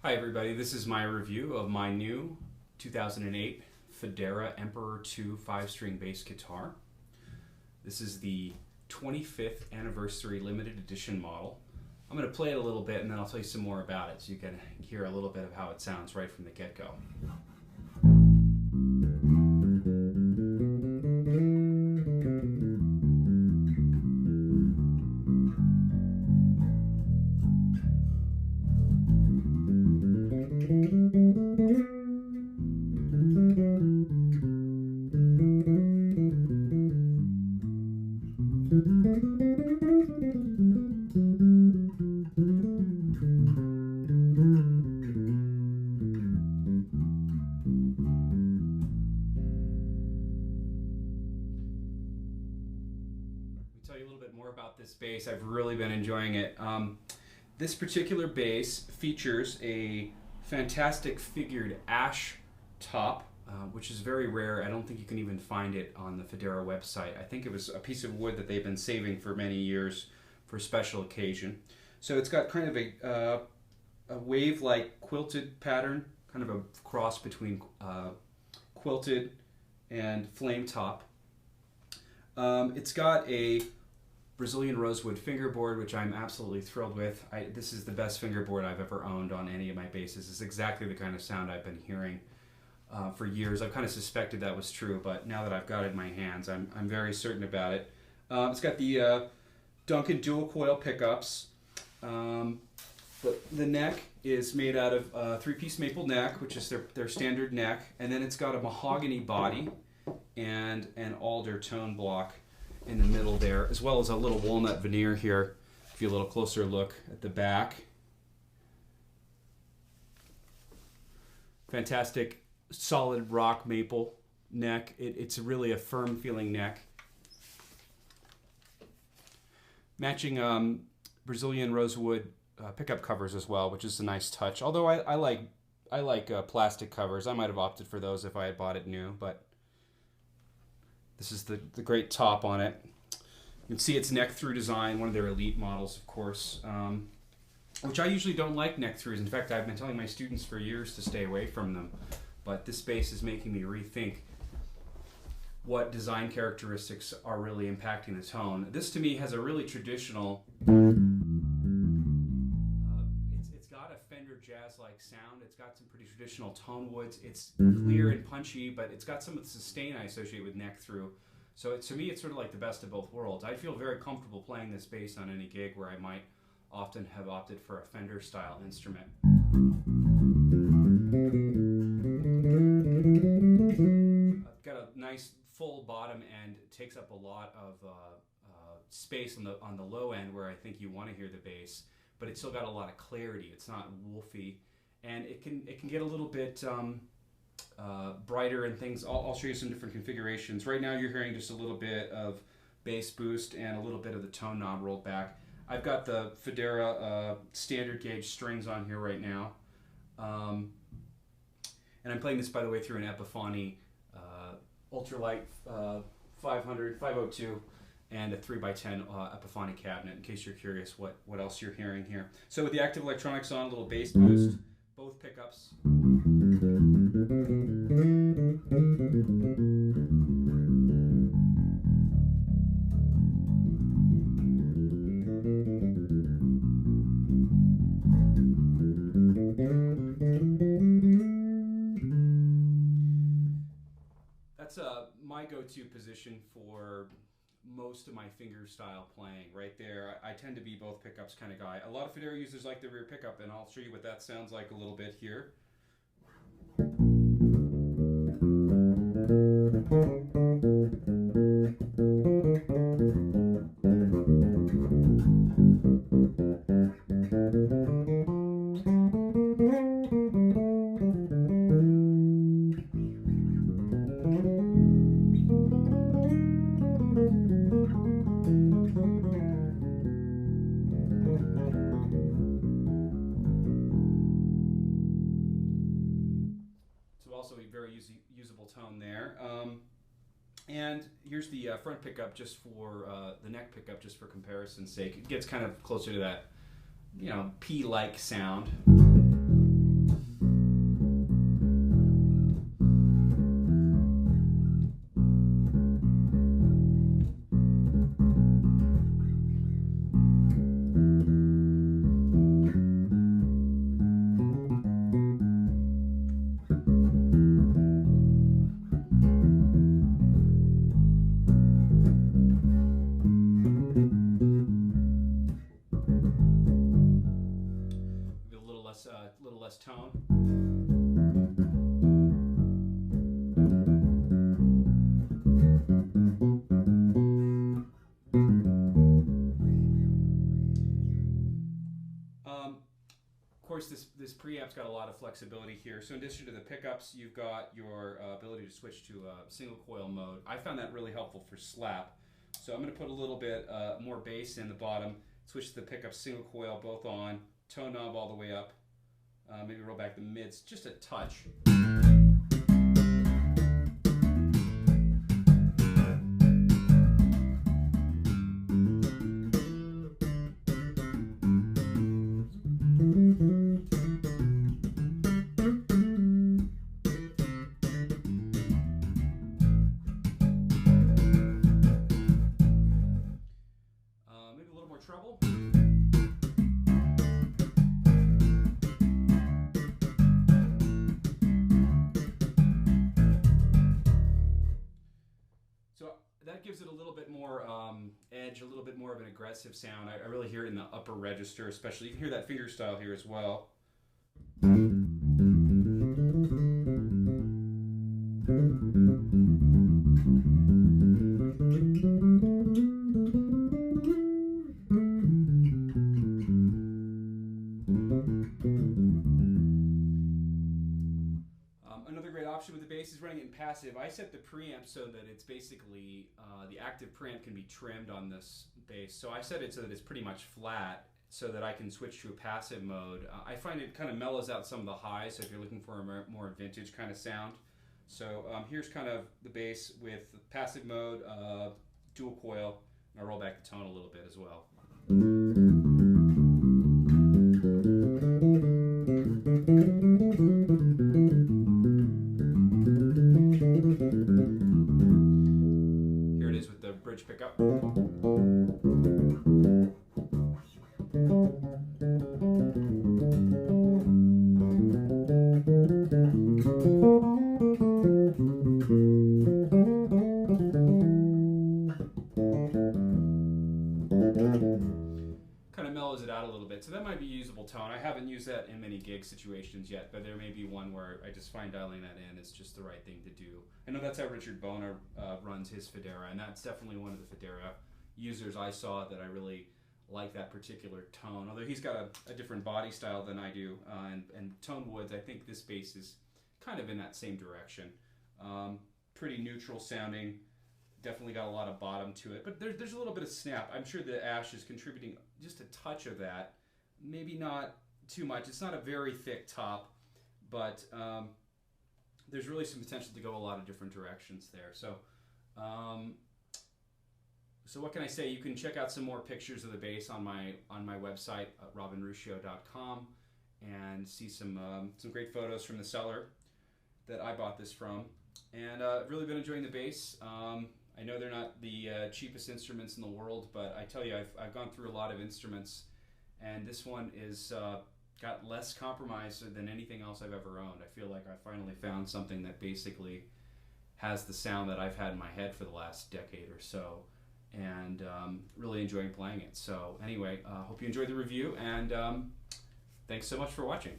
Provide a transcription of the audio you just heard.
Hi everybody, this is my review of my new 2008 Fodera Emperor II 5-string bass guitar. This is the 25th anniversary limited edition model. I'm going to play it a little bit and then I'll tell you some more about it so you can hear a little bit of how it sounds right from the get-go. Tell you a little bit more about this bass. I've really been enjoying it. This particular bass features a fantastic figured ash top, which is very rare. I don't think you can even find it on the Fodera website. I think it was a piece of wood that they've been saving for many years for a special occasion. So it's got kind of a wave-like quilted pattern, kind of a cross between quilted and flame top. It's got a Brazilian Rosewood fingerboard, which I'm absolutely thrilled with. This is the best fingerboard I've ever owned on any of my basses. It's exactly the kind of sound I've been hearing for years. I've kind of suspected that was true, but now that I've got it in my hands, I'm very certain about it. It's got the Duncan dual coil pickups. The neck is made out of 3-piece maple neck, which is their standard neck, and then it's got a mahogany body and an alder tone block in the middle there, as well as a little walnut veneer here. Give you a little closer look at the back. Fantastic solid rock maple neck. It's really a firm feeling neck. Matching Brazilian Rosewood pickup covers as well, which is a nice touch. Although I like plastic covers. I might have opted for those if I had bought it new, but this is the great top on it. You can see it's neck-through design, one of their Elite models, of course, which I usually don't like neck-throughs. In fact, I've been telling my students for years to stay away from them, but this bass is making me rethink what design characteristics are really impacting the tone. This, to me, has a really traditional... It's got a Fender jazz-like sound. It's got some pretty traditional tone woods. It's clear and punchy, but it's got some of the sustain I associate with neck through. So to me, it's sort of like the best of both worlds. I feel very comfortable playing this bass on any gig where I might often have opted for a Fender-style instrument. I've got a nice full bottom end. It takes up a lot of space on the low end where I think you want to hear the bass, but it's still got a lot of clarity. It's not woofy, and it can get a little bit brighter and things. I'll show you some different configurations. Right now you're hearing just a little bit of bass boost and a little bit of the tone knob rolled back. I've got the Fodera standard gauge strings on here right now, and I'm playing this, by the way, through an Epiphany ultralight 502 and a 3x10 Epiphany cabinet, in case you're curious what else you're hearing here. So with the active electronics on, a little bass boost, both pickups. That's my go-to position for most of my finger style playing. Right there, I tend to be both pickups kind of guy. A lot of Fodera users like the rear pickup, and I'll show you what that sounds like a little bit here. Also a very usable tone there. And here's the front pickup just for the neck pickup, just for comparison's sake. It gets kind of closer to that, you know, P-like sound. little less tone. Of course, this preamp's got a lot of flexibility here. So in addition to the pickups, you've got your ability to switch to single coil mode. I found that really helpful for slap. So I'm going to put a little bit more bass in the bottom, switch to the pickups single coil, both on, tone knob all the way up, maybe roll back the mids just a touch. Treble. So that gives it a little bit more edge, a little bit more of an aggressive sound. I really hear it in the upper register, especially. You can hear that finger style here as well. Another great option with the bass is running it in passive. I set the preamp so that it's basically, the active preamp can be trimmed on this bass. So I set it so that it's pretty much flat so that I can switch to a passive mode. I find it kind of mellows out some of the highs, so if you're looking for a more vintage kind of sound. So here's kind of the bass with passive mode, dual coil, and I'll roll back the tone a little bit as well. Here it is with the bridge pickup. Kind of mellows it out a little bit, so that might be a usable tone. I haven't used that in many gig situations yet, but there may be one where I just find dialing that in is just the right thing to do. I know that's how Richard Boner runs his Fodera, and that's definitely one of the Fodera users I saw that I really like that particular tone. Although he's got a different body style than I do, and tone woods, I think this bass is kind of in that same direction. Pretty neutral sounding. Definitely got a lot of bottom to it, but there's a little bit of snap. I'm sure the ash is contributing just a touch of that. Maybe not too much. It's not a very thick top, but there's really some potential to go a lot of different directions there. So, so what can I say? You can check out some more pictures of the bass on my website, robinruscio.com, and see some great photos from the seller that I bought this from. And I've really been enjoying the bass. I know they're not the cheapest instruments in the world, but I tell you, I've gone through a lot of instruments, and this one is got less compromise than anything else I've ever owned. I feel like I finally found something that basically has the sound that I've had in my head for the last decade or so, and really enjoying playing it. So anyway, hope you enjoyed the review, and thanks so much for watching.